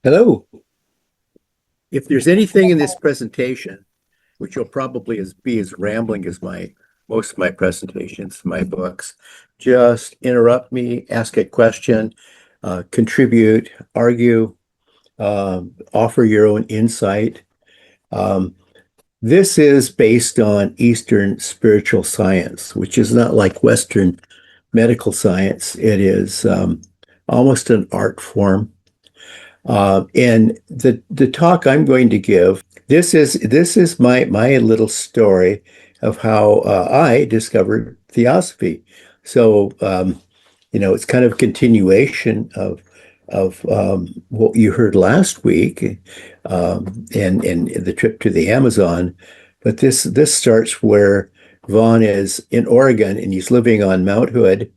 Hello. If there's anything in this presentation, which will probably be as rambling as my most of my presentations, my books, just interrupt me, ask a question, contribute, argue, offer your own insight. Um, this is based on Eastern spiritual science, which is not like Western medical science. It is almost an art form. And the talk I'm going to give, this is my little story of how I discovered theosophy. So it's kind of a continuation of what you heard last week, and the trip to the Amazon. But this starts where Vaughn is in Oregon and he's living on Mount Hood,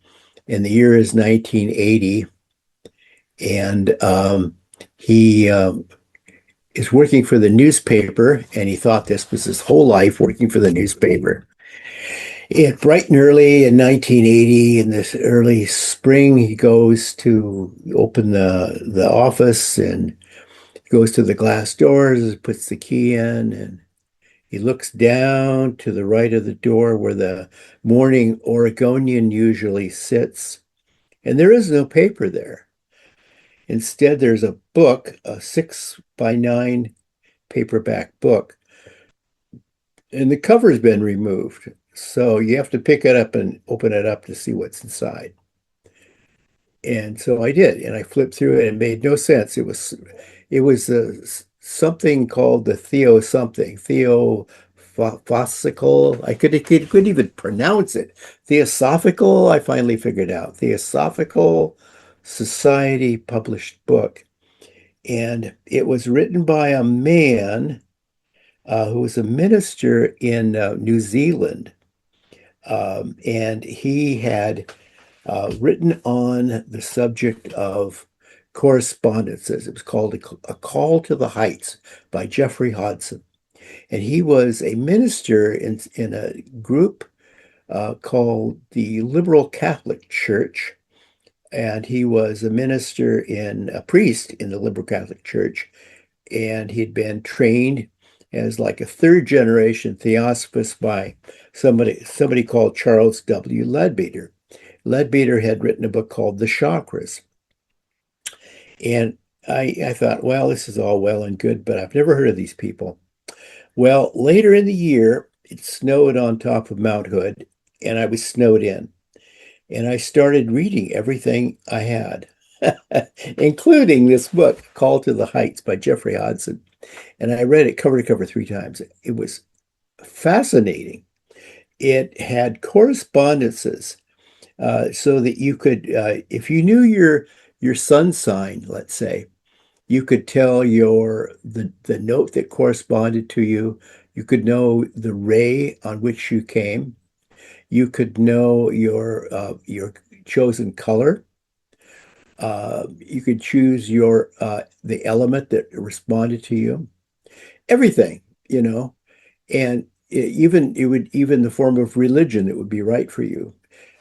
and the year is 1980, and he is working for the newspaper, and he thought this was his whole life working for the newspaper. It bright and early in 1980, in this early spring, he goes to open the office and goes to the glass doors, puts the key in, and he looks down to the right of the door where the morning Oregonian usually sits, and there is no paper there. Instead, there's a book, a 6 by 9 paperback book, and the cover's been removed. So you have to pick it up and open it up to see what's inside. And so I did, and I flipped through it and it made no sense. It was something called the Theo something, Theosophical. I couldn't even pronounce it. Theosophical, I finally figured out. Theosophical Society published book. And it was written by a man who was a minister in New Zealand. And he had written on the subject of correspondences. It was called A Call to the Heights by Jeffrey Hodson. And he was a minister in a group called the Liberal Catholic Church. And he was a priest in the Liberal Catholic Church. And he'd been trained as like a third generation theosophist by somebody called Charles W. Leadbeater. Leadbeater had written a book called The Chakras. And I thought, well, this is all well and good, but I've never heard of these people. Well, later in the year, it snowed on top of Mount Hood, and I was snowed in. And I started reading everything I had, including this book, Call to the Heights by Jeffrey Hodson. And I read it cover to cover 3 times. It was fascinating. It had correspondences so that you could, if you knew your sun sign, let's say, you could tell the note that corresponded to you. You could know the ray on which you came. You could know your chosen color. You could choose the element that responded to you. Everything, and even the form of religion that would be right for you.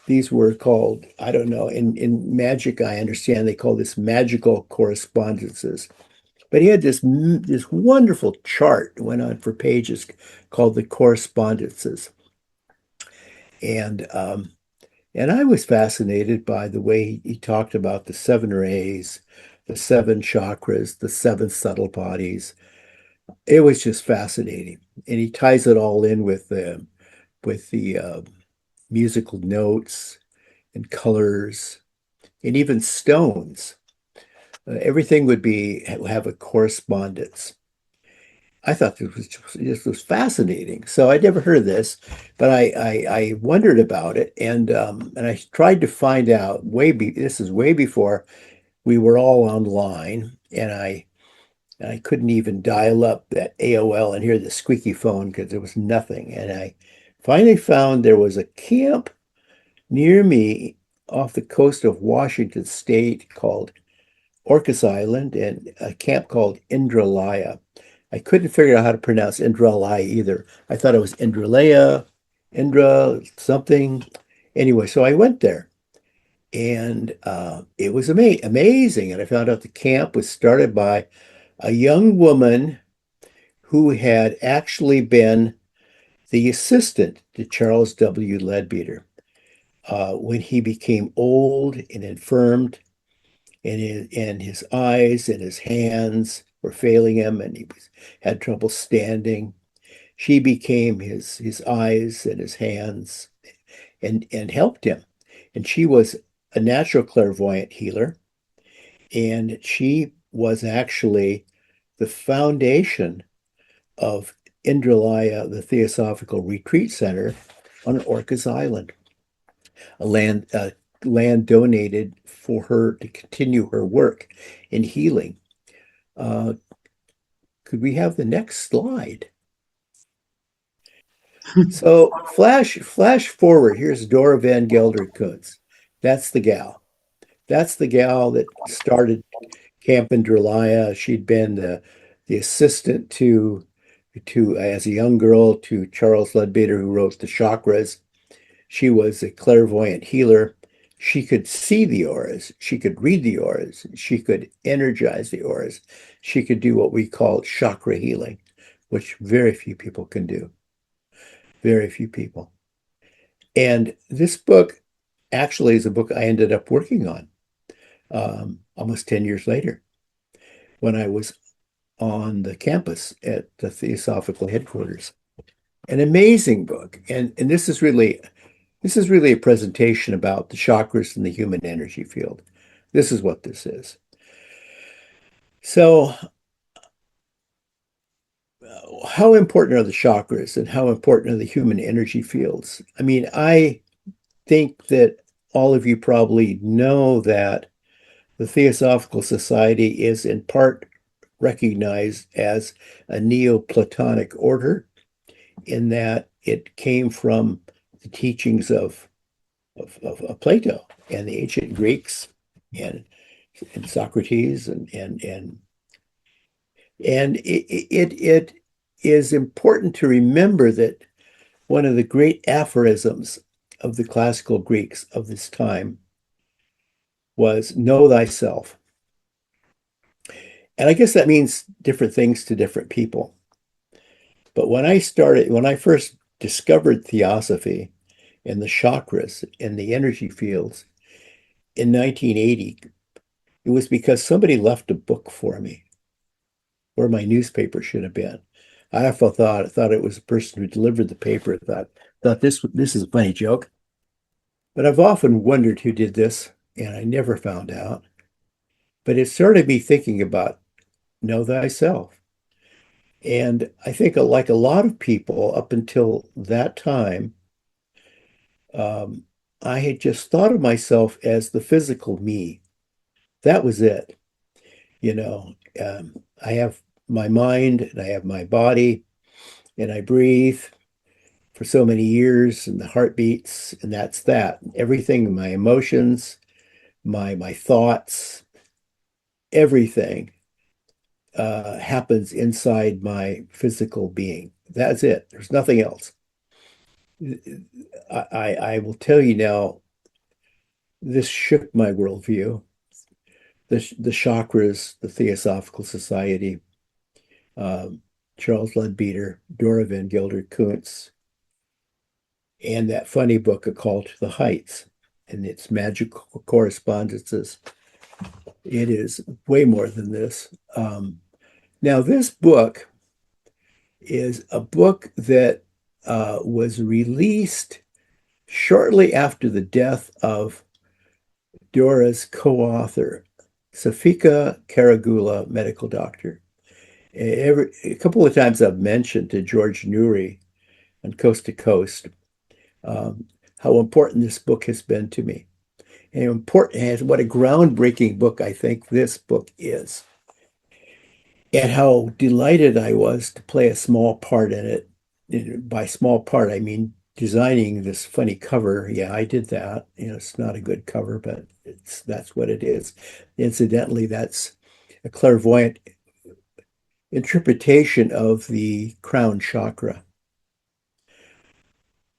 These were called, I don't know, in magic, I understand they call this magical correspondences. But he had this wonderful chart, went on for pages, called the correspondences. And and I was fascinated by the way he talked about the 7 rays, the 7 chakras, the 7 subtle bodies. It was just fascinating, and he ties it all in with the musical notes and colors and even stones. Everything would have a correspondence. I thought this was fascinating. So I'd never heard of this, but I wondered about it, and I tried to find out this is way before we were all online, and I couldn't even dial up that AOL and hear the squeaky phone because there was nothing. And I finally found there was a camp near me off the coast of Washington State called Orcas Island, and a camp called Indralaya. I couldn't figure out how to pronounce Indralaya either. I thought it was Indralaya, Indra something. Anyway, so I went there, And it was amazing. And I found out the camp was started by a young woman who had actually been the assistant to Charles W. Leadbeater when he became old and infirmed, and his eyes and his hands were failing him, and had trouble standing. She became his eyes and his hands, and helped him. And she was a natural clairvoyant healer, and she was actually the foundation of Indralaya, the Theosophical Retreat Center on Orcas Island, a land donated for her to continue her work in healing. Uh, could we have the next slide? So flash forward. Here's Dora Van Gelder Kuntz. That's the gal. That's the gal that started Camp Indralaya. She'd been the assistant to as a young girl to Charles Leadbeater, who wrote the Chakras. She was a clairvoyant healer. She could see the auras. She could read the auras. She could energize the auras. She could do what we call chakra healing, which very few people can do. Very few people. And this book actually is a book I ended up working on almost 10 years later when I was on the campus at the Theosophical headquarters. An amazing book. And this is really a presentation about the chakras and the human energy field. This is what this is. So, how important are the chakras and how important are the human energy fields? I mean, I think that all of you probably know that the Theosophical Society is in part recognized as a Neoplatonic order in that it came from the teachings of Plato and the ancient Greeks and Socrates and it is important to remember that one of the great aphorisms of the classical Greeks of this time was know thyself. And I guess that means different things to different people. But when I first discovered theosophy and the chakras and the energy fields in 1980, it was because somebody left a book for me where my newspaper should have been. I thought it was the person who delivered the paper. Thought this is a funny joke. But I've often wondered who did this, and I never found out. But it started me thinking about know thyself. And I think, like a lot of people up until that time, um, I had just thought of myself as the physical me. That was it. You know, I have my mind and I have my body and I breathe for so many years and the heart beats and that's that. Everything, my emotions, my thoughts, everything happens inside my physical being. That's it. There's nothing else. I will tell you now, this shook my worldview. The chakras, the Theosophical Society, um, Charles Leadbeater, Dora Van Gelder Kuntz, and that funny book, A Call to the Heights, and its magical correspondences. It is way more than this. Now, this book is a book that was released shortly after the death of Dora's co-author, Safika Karagula, medical doctor. A couple of times I've mentioned to George Newry on Coast to Coast how important this book has been to me. And what a groundbreaking book I think this book is. And how delighted I was to play a small part in it. By small part, I mean designing this funny cover. Yeah, I did that. It's not a good cover, but that's what it is. Incidentally, that's a clairvoyant interpretation of the crown chakra.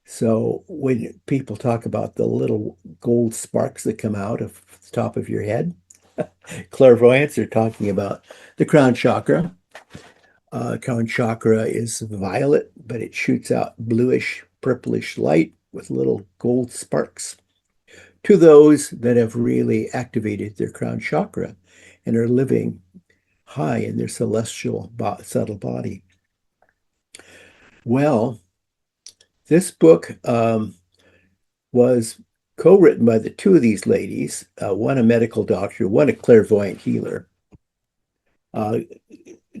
So when people talk about the little gold sparks that come out of the top of your head, clairvoyants are talking about the crown chakra. Crown chakra is violet, but it shoots out bluish, purplish light with little gold sparks to those that have really activated their crown chakra and are living high in their celestial subtle body. Well, this book was co-written by the two of these ladies, one a medical doctor, one a clairvoyant healer. Uh,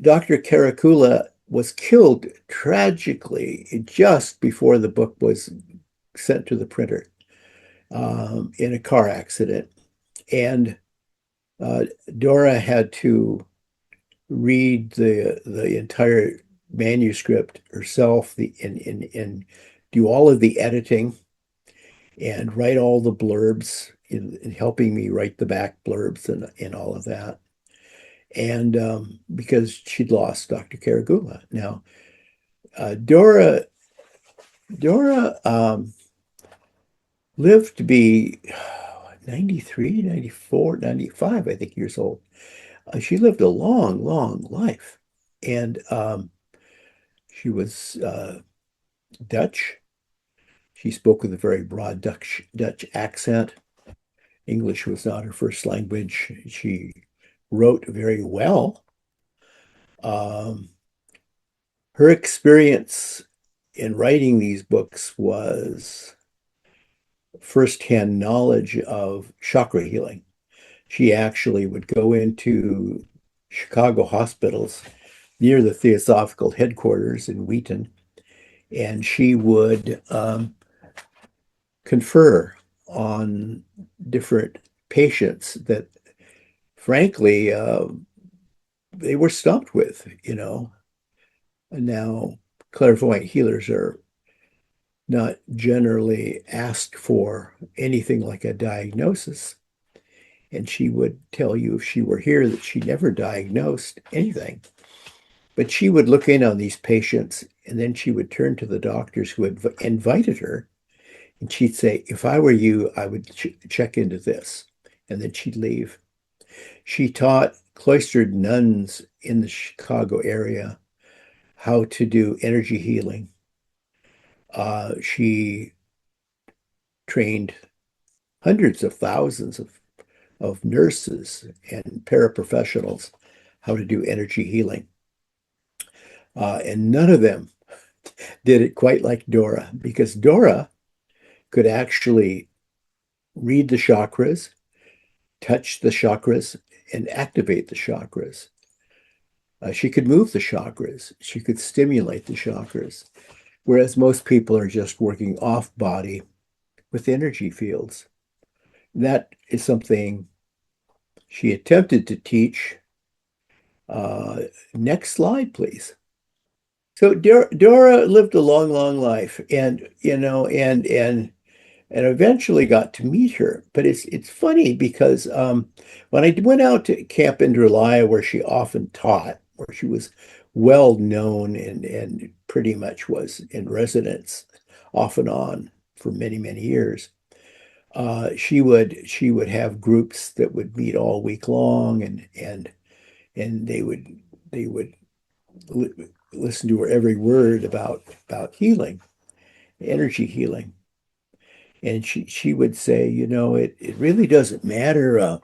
Dr. Caracula was killed tragically just before the book was sent to the printer in a car accident. And Dora had to read the entire manuscript herself and do all of the editing and write all the blurbs in helping me write the back blurbs and all of that. And because she'd lost Dr. Caragula. Now, Dora lived to be 93, 94, 95, I think, years old. She lived a long, long life. And she was Dutch. She spoke with a very broad Dutch accent. English was not her first language. She wrote very well. Um, Her experience in writing these books was firsthand knowledge of chakra healing. She actually would go into Chicago hospitals near the Theosophical headquarters in Wheaton, and she would confer on different patients that, frankly, they were stumped with, you know. And now clairvoyant healers are not generally asked for anything like a diagnosis. And she would tell you if she were here that she never diagnosed anything. But she would look in on these patients and then she would turn to the doctors who had invited her and she'd say, if I were you, I would check into this. And then she'd leave. She taught cloistered nuns in the Chicago area how to do energy healing. She trained hundreds of thousands of nurses and paraprofessionals how to do energy healing. And none of them did it quite like Dora, because Dora could actually read the chakras, touch the chakras, and activate the chakras. She could move the chakras. She could stimulate the chakras, whereas most people are just working off body with energy fields. That is something she attempted to teach. Next slide, please. So Dora lived a long, long life, and and eventually got to meet her. But it's funny because when I went out to Camp Indralaya, where she often taught, where she was well known and pretty much was in residence off and on for many, many years, she would have groups that would meet all week long, and they would listen to her every word about healing, energy healing. And she would say, it really doesn't matter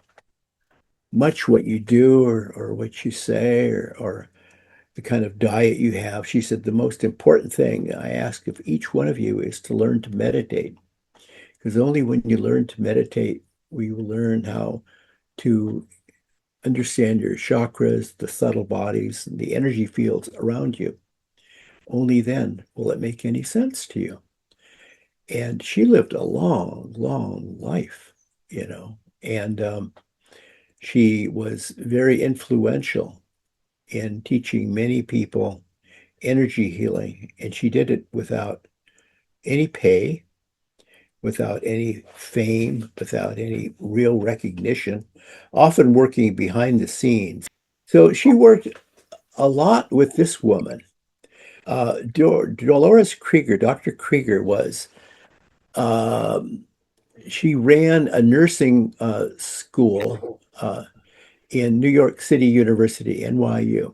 much what you do or what you say or the kind of diet you have. She said the most important thing I ask of each one of you is to learn to meditate, because only when you learn to meditate will you learn how to understand your chakras, the subtle bodies, and the energy fields around you. Only then will it make any sense to you. And she lived a long, long life, and she was very influential in teaching many people energy healing. And she did it without any pay, without any fame, without any real recognition, often working behind the scenes. So she worked a lot with this woman. Dolores Krieger, Dr. Krieger was, um, she ran a nursing school in New York City University, NYU,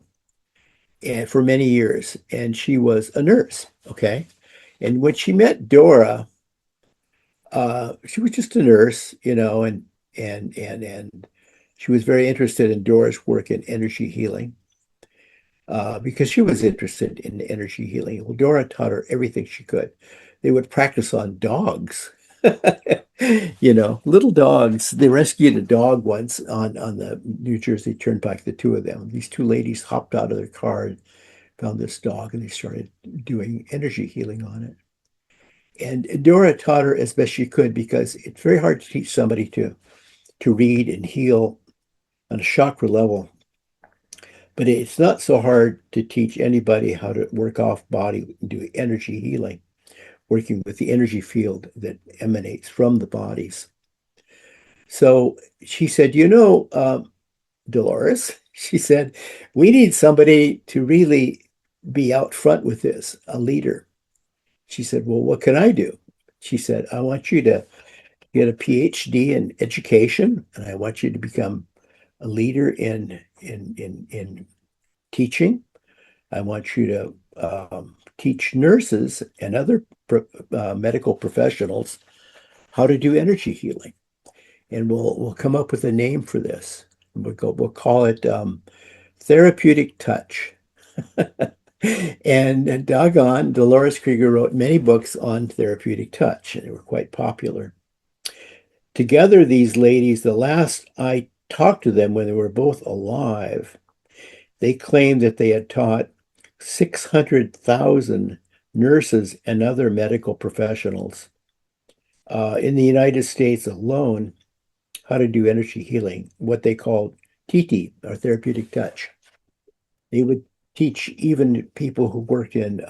and for many years. And she was a nurse, okay? And when she met Dora, she was just a nurse, and she was very interested in Dora's work in energy healing because she was interested in energy healing. Well, Dora taught her everything she could. They would practice on dogs, little dogs. They rescued a dog once on the New Jersey Turnpike, the two of them. These two ladies hopped out of their car and found this dog, and they started doing energy healing on it. And Dora taught her as best she could because it's very hard to teach somebody to read and heal on a chakra level. But it's not so hard to teach anybody how to work off body and do energy healing, working with the energy field that emanates from the bodies. So she said, Dolores, she said, we need somebody to really be out front with this, a leader. She said, well, what can I do? She said, I want you to get a PhD in education, and I want you to become a leader in teaching. I want you to teach nurses and other medical professionals how to do energy healing, and we'll come up with a name for this. We'll call it therapeutic touch. And doggone, Dolores Krieger wrote many books on therapeutic touch, and they were quite popular. Together, these ladies, the last I talked to them when they were both alive, they claimed that they had taught 600,000 nurses and other medical professionals in the United States alone how to do energy healing, what they called TT, or therapeutic touch. They would teach even people who worked in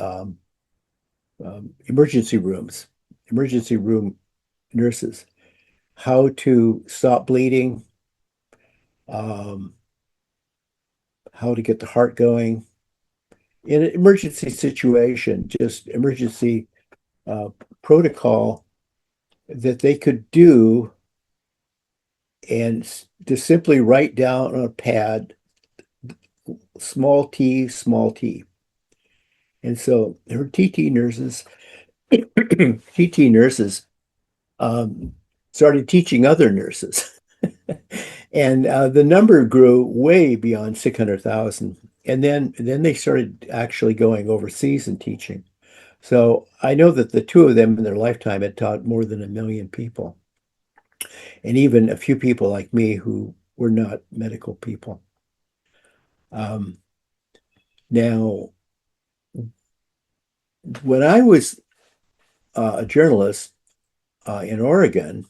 emergency rooms, emergency room nurses, how to stop bleeding, um, how to get the heart going in an emergency situation, just emergency uh, protocol that they could do and to simply write down on a pad, small t, small t. And so her TT nurses, TT nurses started teaching other nurses. And the number grew way beyond 600,000. And then they started actually going overseas and teaching. So I know that the two of them in their lifetime had taught more than 1 million people, and even a few people like me who were not medical people. Um, Now, when I was a journalist in Oregon,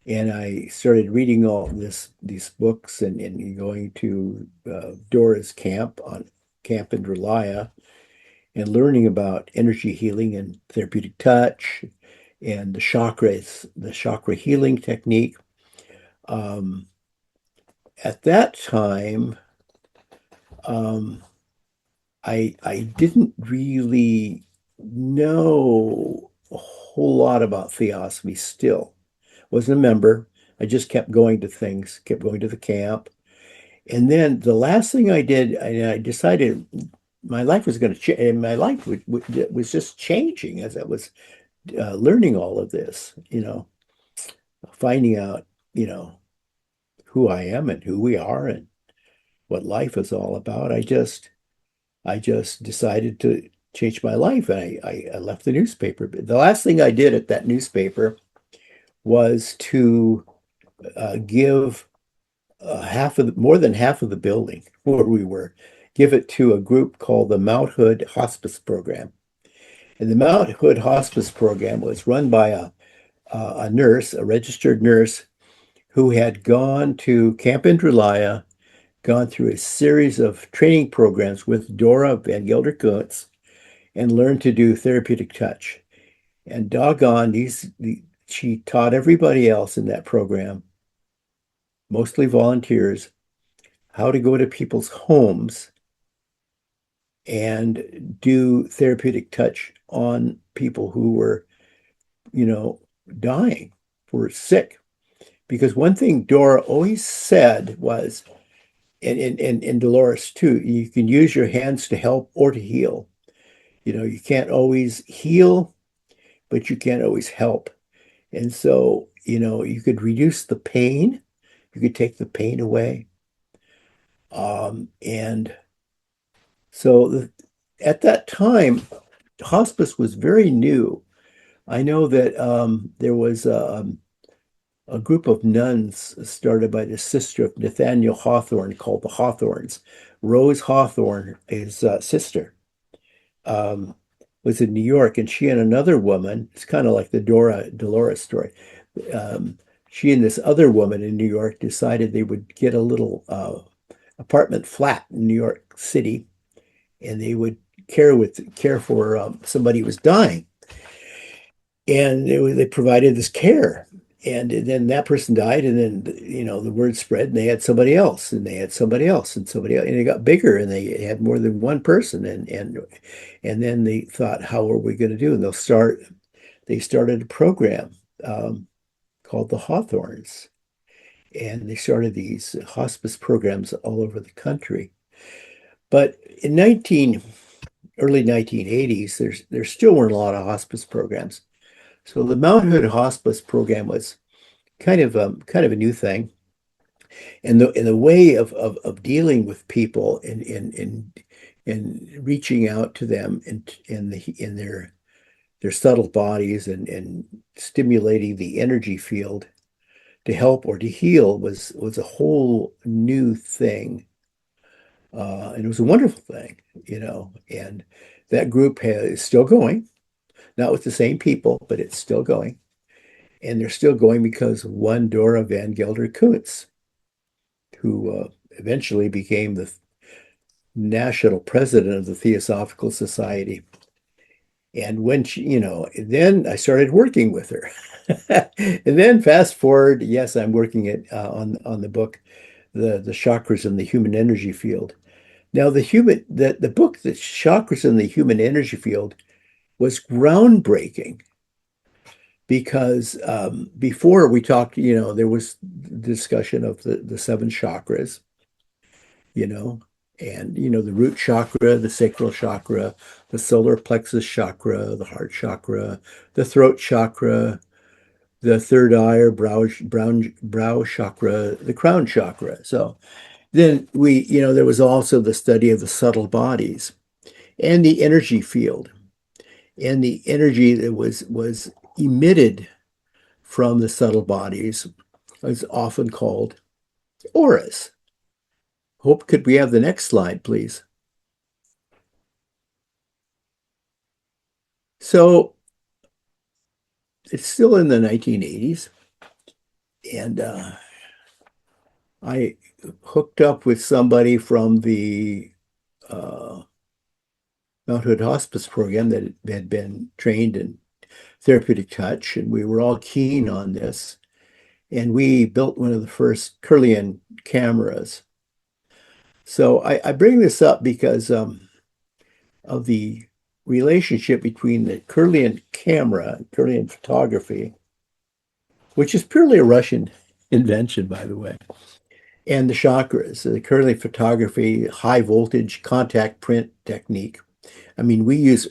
and I started reading all these books and going to Dora's camp in Relaya and learning about energy healing and therapeutic touch and the chakras, the chakra healing technique. Um, at that time, um, I didn't really know a whole lot about theosophy still. Wasn't a member. I just kept going to things, kept going to the camp. And then the last thing I did, I decided my life was going to change, and my life was just changing as I was learning all of this, finding out, you know, who I am and who we are and what life is all about. I just decided to change my life, and I left the newspaper. But the last thing I did at that newspaper was to give more than half of the building where we were, give it to a group called the Mount Hood Hospice Program. And the Mount Hood Hospice Program was run by a nurse, a registered nurse, who had gone to Camp Indralaya, gone through a series of training programs with Dora Van Gelder Kuntz, and learned to do therapeutic touch. And doggone, she taught everybody else in that program, mostly volunteers, how to go to people's homes and do therapeutic touch on people who were, you know, dying, were sick. Because one thing Dora always said was, and Dolores too, you can use your hands to help or to heal. You know, you can't always heal, but you can't always help. And so, you know, you could reduce the pain, you could take the pain away. And so at that time, hospice was very new. I know that there was a group of nuns started by the sister of Nathaniel Hawthorne called the Hawthorns. Rose Hawthorne, his sister, um, was in New York, and she and another woman, it's kind of like the Dora Dolores story. Um, she and this other woman in New York decided they would get a little apartment flat in New York City, and they would care for somebody who was dying, and they provided this care. And then that person died, and then you know the word spread, and they had somebody else, and they had somebody else, and somebody else, and it got bigger, and they had more than one person, and then they thought, how are we going to do? And they started a program called the Hawthorns, and they started these hospice programs all over the country. But in early 1980s, there still weren't a lot of hospice programs. So the Mount Hood Hospice program was kind of a new thing, and the way of dealing with people and reaching out to them in their subtle bodies and stimulating the energy field to help or to heal was a whole new thing, and it was a wonderful thing, you know. And that is still going, not with the same people, but it's still going. And they're still going because one Dora Van Gelder Kuntz, who eventually became the national president of the Theosophical Society. And when she, you know, then I started working with her. And then fast forward, yes, I'm working on the book, the chakras in the human energy field. Now, the book, The Chakras in the Human Energy Field, was groundbreaking because before we talked, you know, there was discussion of the seven chakras, you know, and, you know, the root chakra, the sacral chakra, the solar plexus chakra, the heart chakra, the throat chakra, the third eye or brow chakra, the crown chakra. So then you know, there was also the study of the subtle bodies and the energy field and the energy that was emitted from the subtle bodies is often called auras. Hope, could we have the next slide, please? So it's still in the 1980s, and I hooked up with somebody from the uh, Mount Hood Hospice program that had been trained in therapeutic touch, and we were all keen on this. And we built one of the first Kirlian cameras. So I bring this up because of the relationship between the Kirlian camera, Kirlian photography, which is purely a Russian invention, by the way, and the chakras, the Kirlian photography, high voltage contact print technique. I mean, we use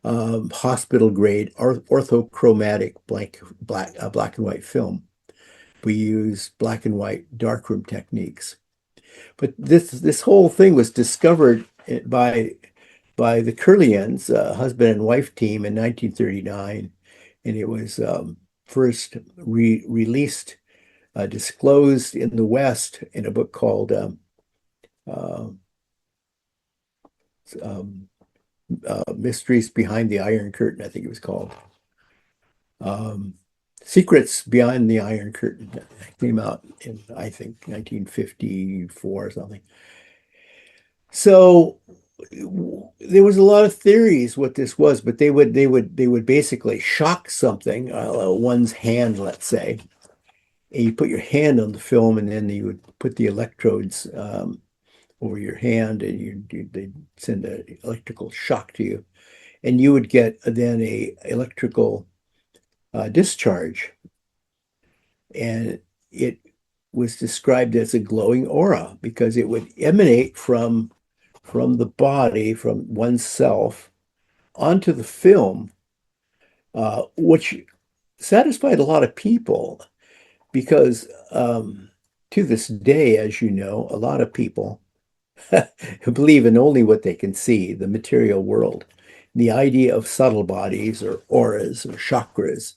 hospital grade orthochromatic black and white film. We use black and white darkroom techniques. But this whole thing was discovered by the Kirlians, husband and wife team in 1939, and it was first released, disclosed in the West in a book called uh, um, Mysteries Behind the Iron Curtain, I think it was called. Um, Secrets Behind the Iron Curtain. That came out in, I think, 1954 or something. So there was a lot of theories what this was, but they would basically shock something, one's hand, let's say, and you put your hand on the film, and then you would put the electrodes over your hand, and they'd send an electrical shock to you, and you would get then a electrical discharge, and it was described as a glowing aura because it would emanate from the body, from oneself, onto the film, which satisfied a lot of people because to this day, as you know, a lot of people believe in only what they can see, the material world. The idea of subtle bodies or auras or chakras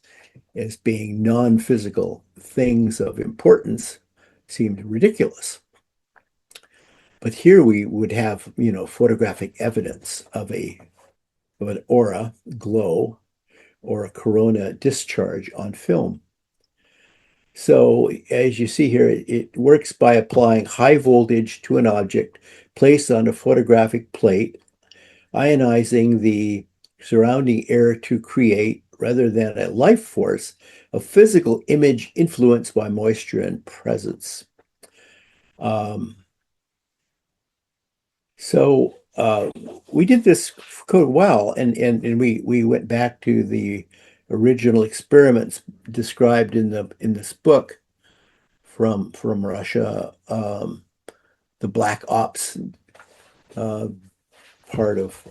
as being non-physical things of importance seemed ridiculous. But here we would have, photographic evidence of an aura glow or a corona discharge on film. So as you see here, it works by applying high voltage to an object placed on a photographic plate, ionizing the surrounding air to create, rather than a life force, a physical image influenced by moisture and presence. So we did this quite well, and we went back to the original experiments described in this book from Russia, the Black Ops uh, part of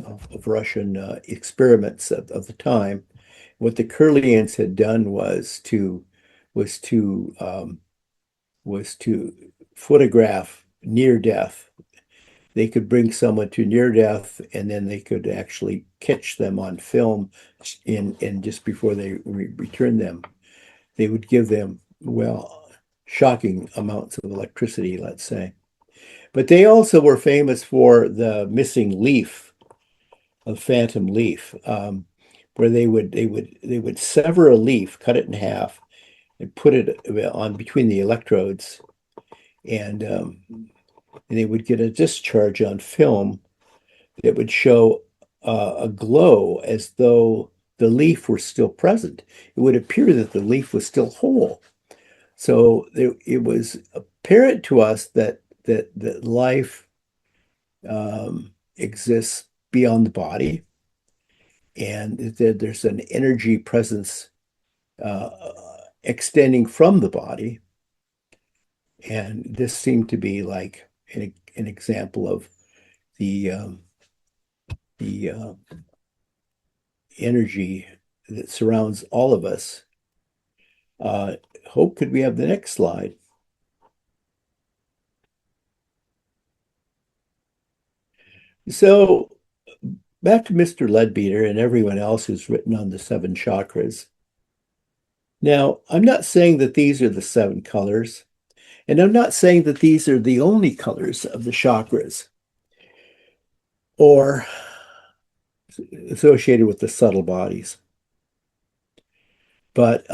Russian experiments of the time. What the Curlians had done was to was to photograph near death. They could bring someone to near death, and then they could actually catch them on film in just before they return them. They would give them, well, shocking amounts of electricity, let's say. But they also were famous for the missing leaf, a phantom leaf, where they would sever a leaf, cut it in half, and put it on between the electrodes, and they would get a discharge on film that would show a glow as though the leaf were still present. It would appear that the leaf was still whole. So it was apparent to us that life exists beyond the body, and that there's an energy presence uh, extending from the body. And this seemed to be like an example of the energy that surrounds all of us. Hope, could we have the next slide? So back to Mr. Leadbeater and everyone else who's written on the seven chakras. Now, I'm not saying that these are the seven colors, and I'm not saying that these are the only colors of the chakras or associated with the subtle bodies. But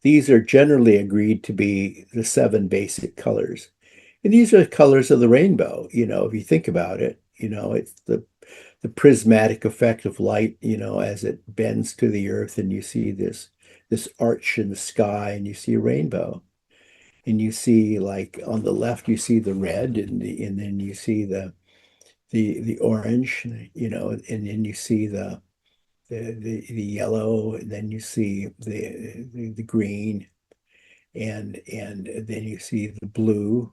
these are generally agreed to be the seven basic colors. And these are the colors of the rainbow, if you think about it, it's the prismatic effect of light, as it bends to the earth, and you see this arch in the sky, and you see a rainbow. And you see, like, on the left, you see the red, and then you see the orange, and then you see the yellow, and then you see the green, and then you see the blue,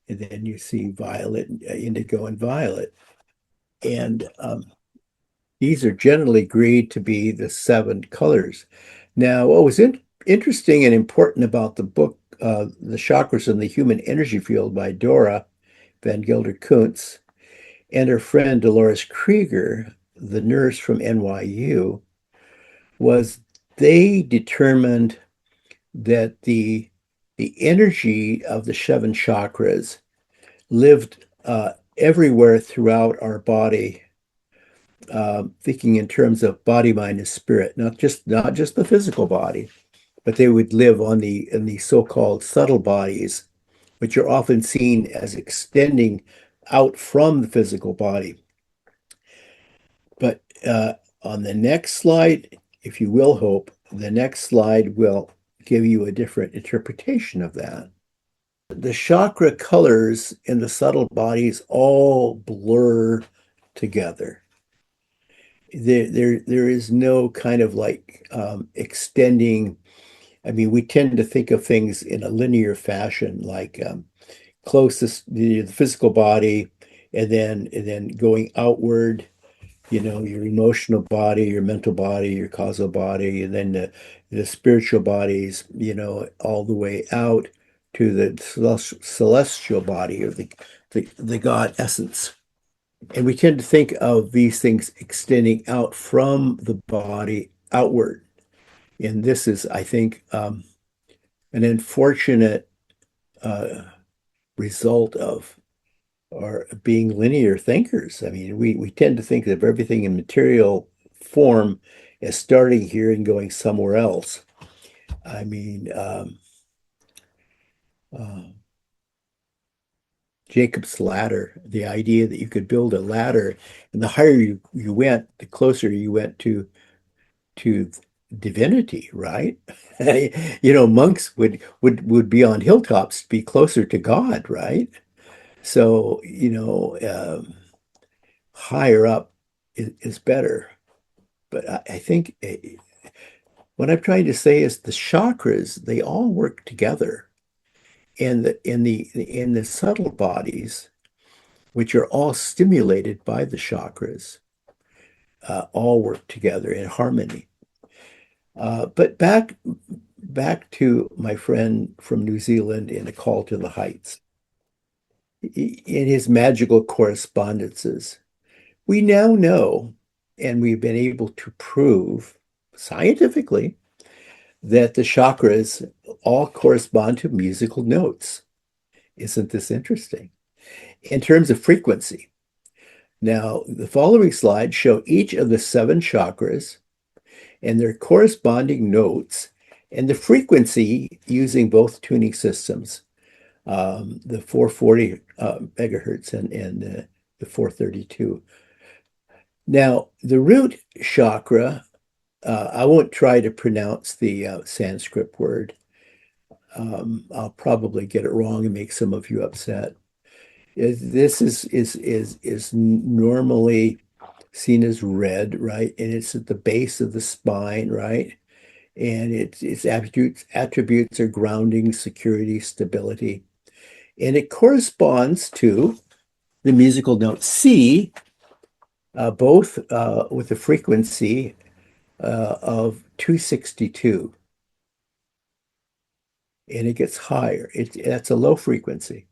and then you see violet, indigo, and violet. And these are generally agreed to be the seven colors. Now, what was interesting and important about the book, The Chakras and the Human Energy Field by Dora Van Gelder Kuntz and her friend Dolores Krieger, the nurse from NYU, was they determined that the energy of the seven chakras lived everywhere throughout our body, thinking in terms of body, mind, and spirit, not just the physical body, but they would live in the so-called subtle bodies, which are often seen as extending out from the physical body. But on the next slide, if you will, Hope, the next slide will give you a different interpretation of that. the chakra colors in the subtle bodies all blur together. There is no kind of like extending. I mean, we tend to think of things in a linear fashion, like closest the physical body, and then going outward, your emotional body, your mental body, your causal body, and then the spiritual bodies, all the way out to the celestial body or the God essence. And we tend to think of these things extending out from the body outward. And this is, I think, an unfortunate uh, result of our being linear thinkers. I mean, we tend to think of everything in material form as starting here and going somewhere else. I mean, uh, Jacob's ladder, the idea that you could build a ladder, and the higher you went, the closer you went to divinity, right? Monks would be on hilltops to be closer to God, right? So, higher up is better. But I think what I'm trying to say is the chakras, they all work together. And in the subtle bodies, which are all stimulated by the chakras, all work together in harmony. But back to my friend from New Zealand in A Call to the Heights. In his magical correspondences, we now know, and we've been able to prove scientifically, that the chakras all correspond to musical notes. Isn't this interesting? In terms of frequency. Now, the following slides show each of the 7 chakras and their corresponding notes and the frequency using both tuning systems, the 440 megahertz and the 432. Now, the root chakra, I won't try to pronounce the Sanskrit word. I'll probably get it wrong and make some of you upset. This is normally seen as red, right? And it's at the base of the spine, right? And its attributes are grounding, security, stability. And it corresponds to the musical note C, both with a frequency of 262. And it gets higher. That's a low frequency.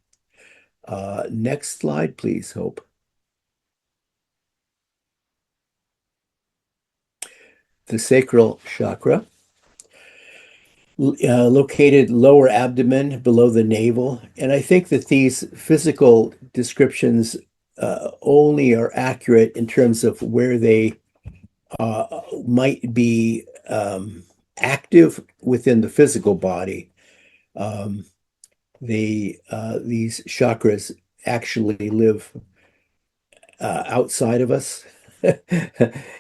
Next slide, please, Hope. The sacral chakra, located lower abdomen below the navel. And I think that these physical descriptions only are accurate in terms of where they might be active within the physical body. These chakras actually live outside of us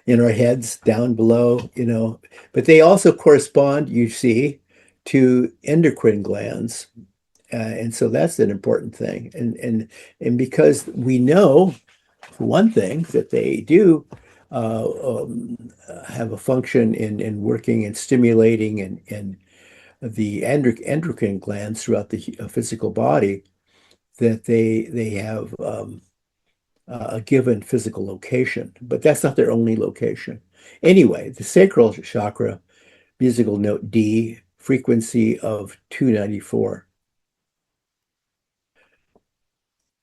in our heads down below, but they also correspond, you see, to endocrine glands. And so that's an important thing. And because we know, for one thing, that they do have a function in working and stimulating and the endocrine glands throughout the physical body, that they have a given physical location, but that's not their only location. Anyway, the sacral chakra, musical note D, frequency of 294.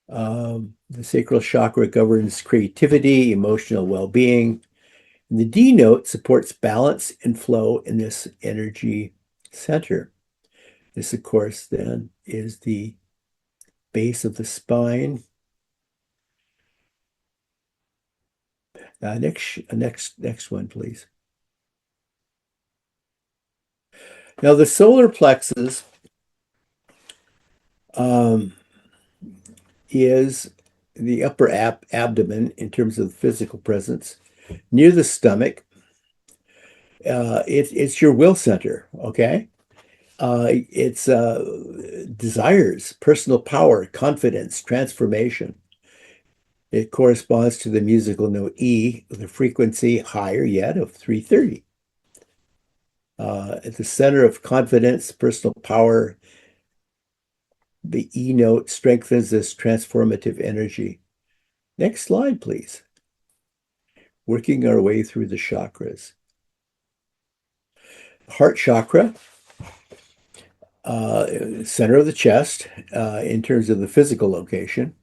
The sacral chakra governs creativity, emotional well-being. And the D note supports balance and flow in this energy center. This, of course, then is the base of the spine. Next one, please. Now, the solar plexus is the upper abdomen in terms of physical presence, near the stomach. It's your will center, okay? It's desires, personal power, confidence, transformation. It corresponds to the musical note E with a frequency higher yet of 330. At the center of confidence, personal power, the E note strengthens this transformative energy. Next slide, please. Working our way through the chakras. Heart chakra, center of the chest, in terms of the physical location.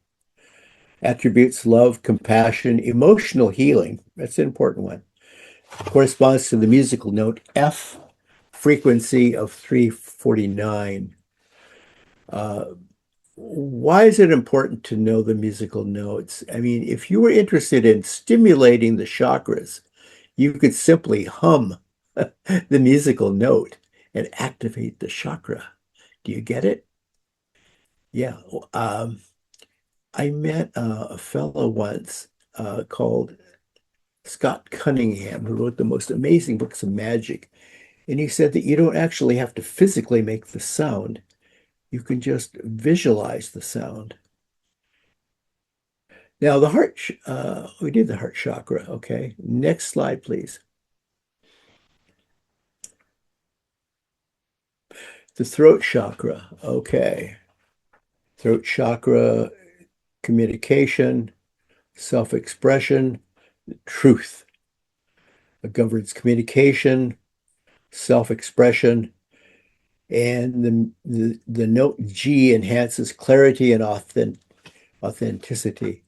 Attributes love, compassion, emotional healing. That's an important one. Corresponds to the musical note F, frequency of 349. Why is it important to know the musical notes? I mean, if you were interested in stimulating the chakras, you could simply hum the musical note and activate the chakra. Do you get it? Yeah. I met a fellow once called Scott Cunningham, who wrote the most amazing books of magic. And he said that you don't actually have to physically make the sound. You can just visualize the sound. Now, we did the heart chakra. Okay. Next slide, please. The throat chakra. Okay. Throat chakra, communication, self-expression, truth. It governs communication, self-expression, and the note G enhances clarity and authenticity.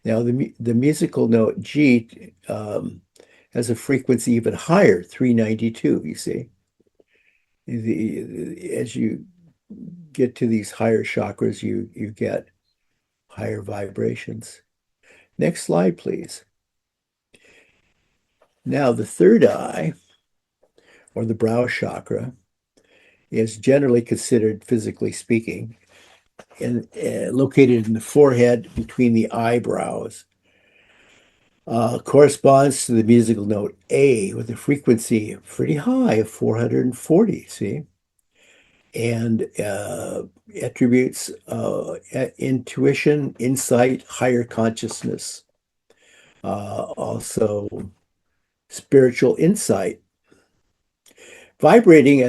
Now, the musical note G has a frequency even higher, 392, you see. As you get to these higher chakras, you get higher vibrations. Next slide, please. Now, the third eye, or the brow chakra, is generally considered, physically speaking, and located in the forehead between the eyebrows. Corresponds to the musical note A with a frequency pretty high of 440, see? And attributes intuition, insight, higher consciousness, also spiritual insight. Vibrating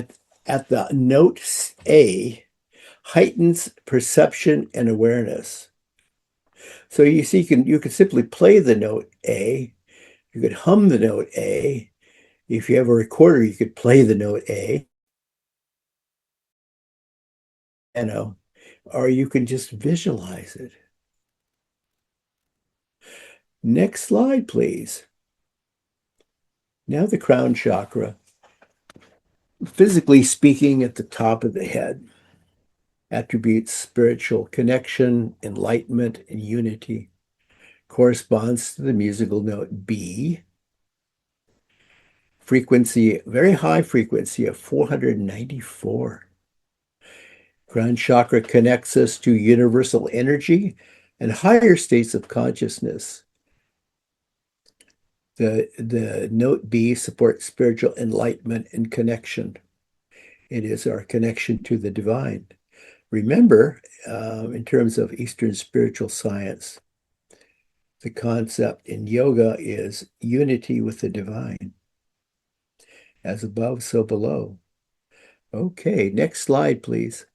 at the note A heightens perception and awareness. So you see, you can simply play the note A. You could hum the note A. If you have a recorder, you could play the note A, or you can just visualize it. Next slide, please. Now the crown chakra. Physically speaking, at the top of the head. Attributes spiritual connection, enlightenment, and unity. Corresponds to the musical note B. Frequency, very high frequency of 494. Crown chakra connects us to universal energy and higher states of consciousness. The note B supports spiritual enlightenment and connection. It is our connection to the divine. Remember, in terms of Eastern spiritual science, the concept in yoga is unity with the divine. As above, so below. Okay, next slide, please.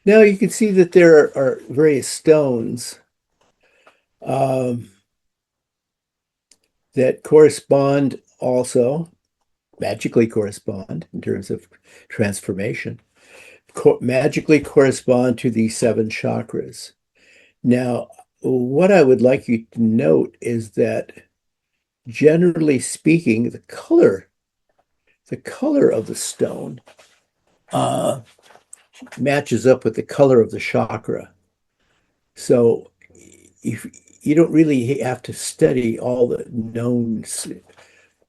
Now you can see that there are various stones that correspond also, magically correspond in terms of transformation, magically correspond to the 7 chakras. Now, what I would like you to note is that generally speaking, the color of the stone matches up with the color of the chakra. So if you don't really have to study all the known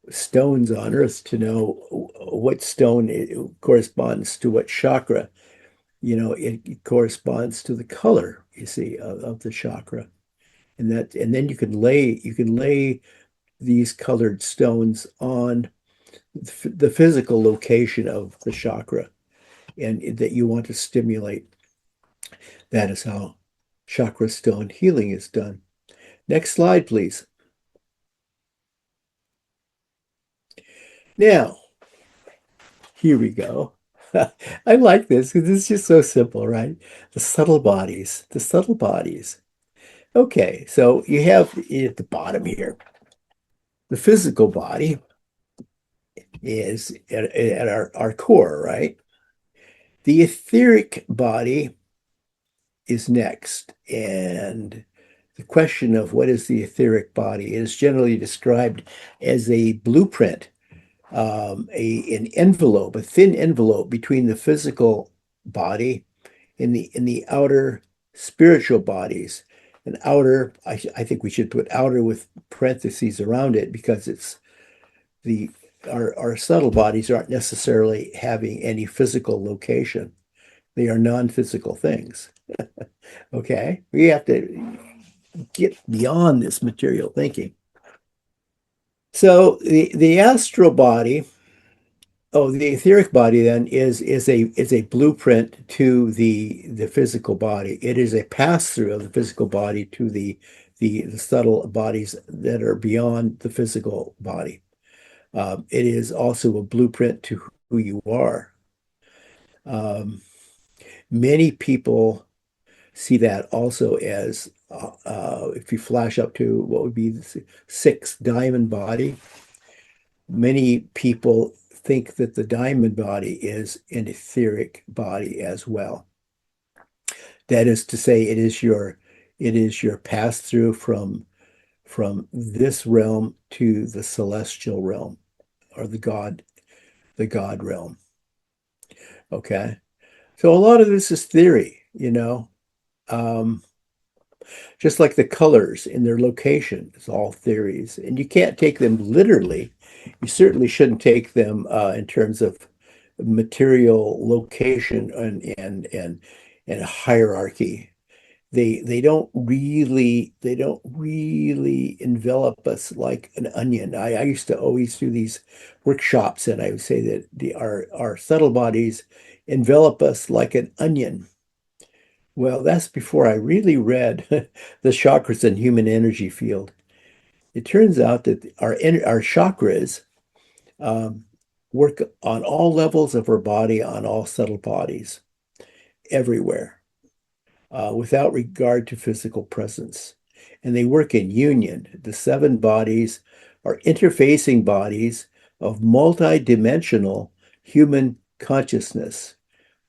stones on Earth to know what stone corresponds to what chakra. It corresponds to the color, you see, of the chakra. And then you can lay these colored stones on the physical location of the chakra and that you want to stimulate. That is how chakra stone healing is done. Next slide, please. Now, here we go. I like this because it's just so simple, right? The subtle bodies, the subtle bodies. Okay, so you have at the bottom here, the physical body is at our core, right? The etheric body is next. And the question of what is the etheric body is generally described as a blueprint, an envelope, a thin envelope between the physical body and the outer spiritual bodies. An outer, I think we should put outer with parentheses around it because it's the our subtle bodies aren't necessarily having any physical location. They are non-physical things. Okay, we have to get beyond this material thinking. So the astral body, oh, the etheric body then is a blueprint to the physical body. It is a pass-through of the physical body to the subtle bodies that are beyond the physical body. It is also a blueprint to who you are. Um, Many people see that also as if you flash up to what would be the sixth diamond body, many people think that the diamond body is an etheric body as well. That is to say, it is your pass through from this realm to the celestial realm or the God realm. Okay. So a lot of this is theory. Um, just like the colors in their location is all theories, and you can't take them literally. You certainly shouldn't take them in terms of material location and hierarchy. They don't really envelop us like an onion. I used to always do these workshops, and I would say that our subtle bodies envelop us like an onion. Well, that's before I really read the chakras and human energy field. It turns out that our chakras um, work on all levels of our body, on all subtle bodies, everywhere, without regard to physical presence. And they work in union. The seven bodies are interfacing bodies of multidimensional human consciousness.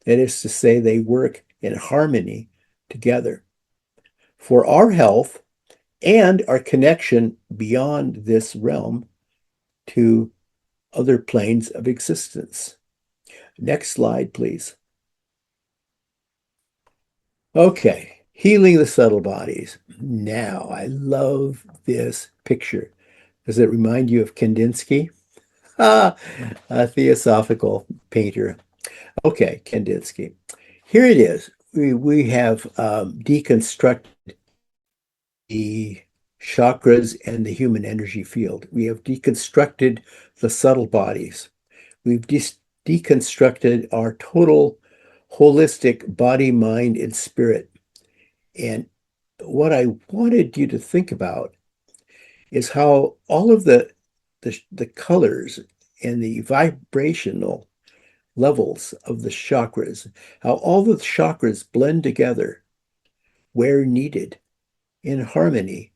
That is to say, they work in harmony together for our health and our connection beyond this realm to other planes of existence. Next slide, please. Okay, healing the subtle bodies. Now, I love this picture. Does it remind you of Kandinsky? Ah, a theosophical painter. Okay, Kandinsky. Here it is. We have deconstructed the chakras and the human energy field. We have deconstructed the subtle bodies. We've deconstructed our total holistic body, mind, and spirit. And what I wanted you to think about is how all of the colors and the vibrational levels of the chakras, how all the chakras blend together where needed in harmony.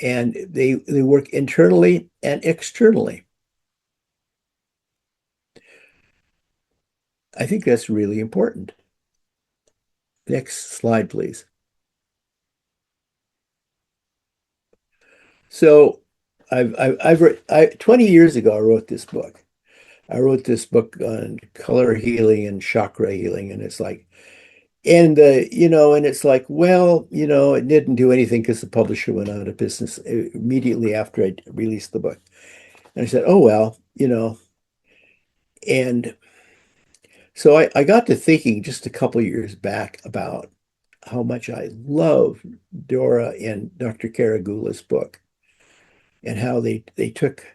And they work internally and externally. I think that's really important. Next slide, please. So I've 20 years ago, I wrote this book. I wrote this book on color healing and chakra healing, and it's like, and it's like, well, it didn't do anything because the publisher went out of business immediately after I released the book. And I said, oh well. And so I got to thinking just a couple of years back about how much I love Dora and Dr. Karagula's book and how they took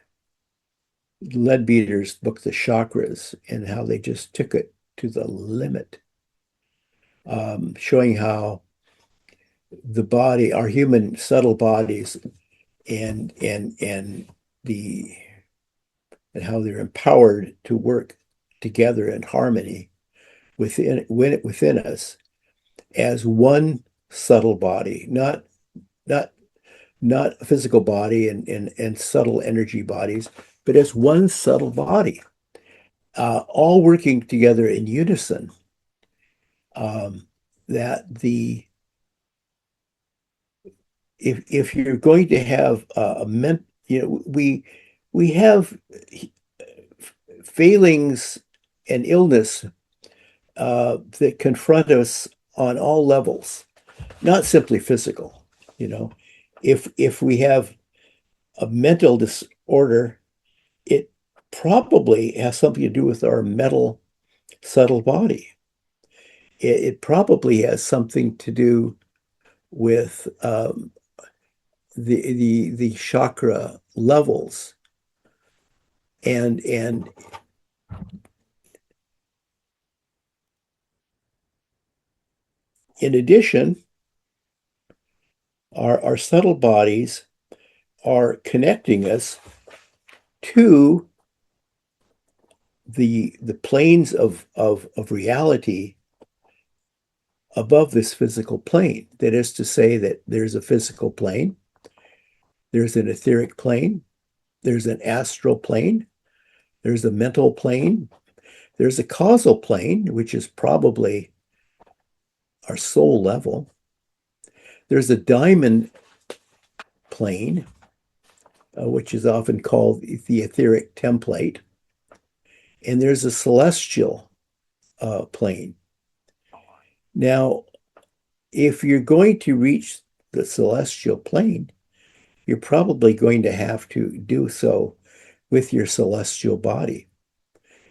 Leadbeater's book, The Chakras, and how they just took it to the limit, showing how the body, our human subtle bodies, and the and how they're empowered to work together in harmony within us as one subtle body, not not a physical body and subtle energy bodies, but as one subtle body, all working together in unison. Um, that the if you're going to have a ment, we have failings and illness that confront us on all levels, not simply physical. You know, if we have a mental disorder, it probably has something to do with our mental subtle body. It probably has something to do with the chakra levels, and in addition, our subtle bodies are connecting us to the planes of reality above this physical plane. That is to say that there's a physical plane, there's an etheric plane, there's an astral plane, there's a mental plane, there's a causal plane, which is probably our soul level. There's a diamond plane, which is often called the etheric template. And there's a celestial plane. Now, if you're going to reach the celestial plane, you're probably going to have to do so with your celestial body.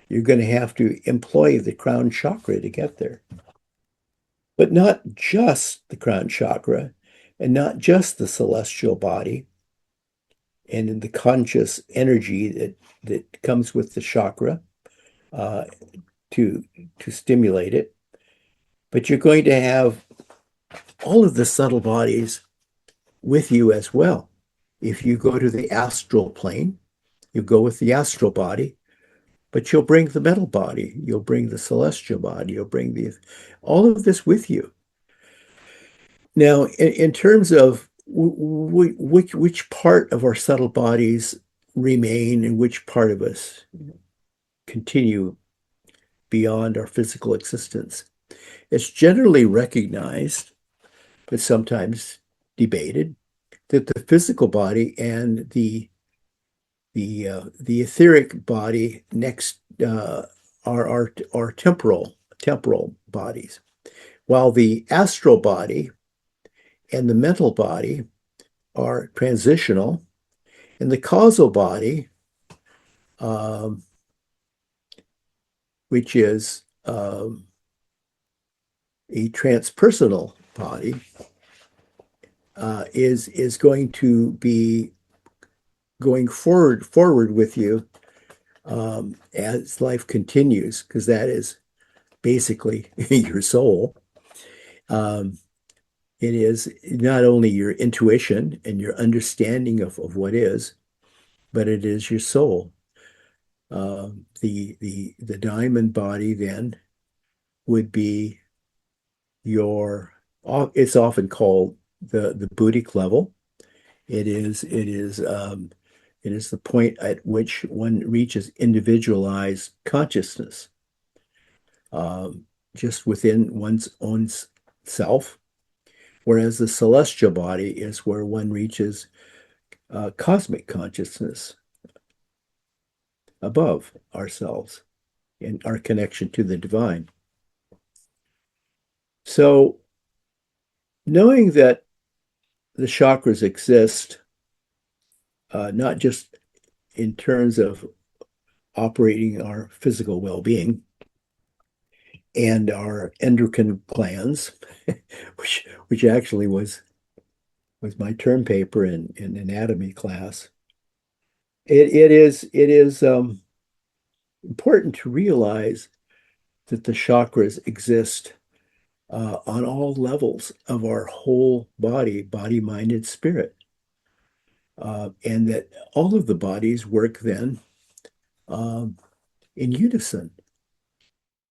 You're going to have to employ the crown chakra to get there. But not just the crown chakra and not just the celestial body and in the conscious energy that comes with the chakra uh, to stimulate it, but you're going to have all of the subtle bodies with you as well. If you go to the astral plane, you go with the astral body, but you'll bring the mental body, you'll bring the celestial body, you'll bring all of this with you. Now, in terms of which part of our subtle bodies remain and which part of us continue beyond our physical existence, it's generally recognized, but sometimes debated, that the physical body and the etheric body next are temporal bodies, while the astral body and the mental body are transitional, and the causal body, um, which is a transpersonal body, is going to be going forward with you as life continues, because that is basically your soul. Um, it is not only your intuition and your understanding of what is, but it is your soul. The diamond body then would be your. It's often called the Buddhic level. It is the point at which one reaches individualized consciousness, just within one's own self, whereas the celestial body is where one reaches cosmic consciousness above ourselves and our connection to the divine. So, knowing that the chakras exist, not just in terms of operating our physical well-being and our endocrine glands, which actually was my term paper in anatomy class, it is important to realize that the chakras exist on all levels of our whole body, mind, and spirit, and that all of the bodies work then um, in unison.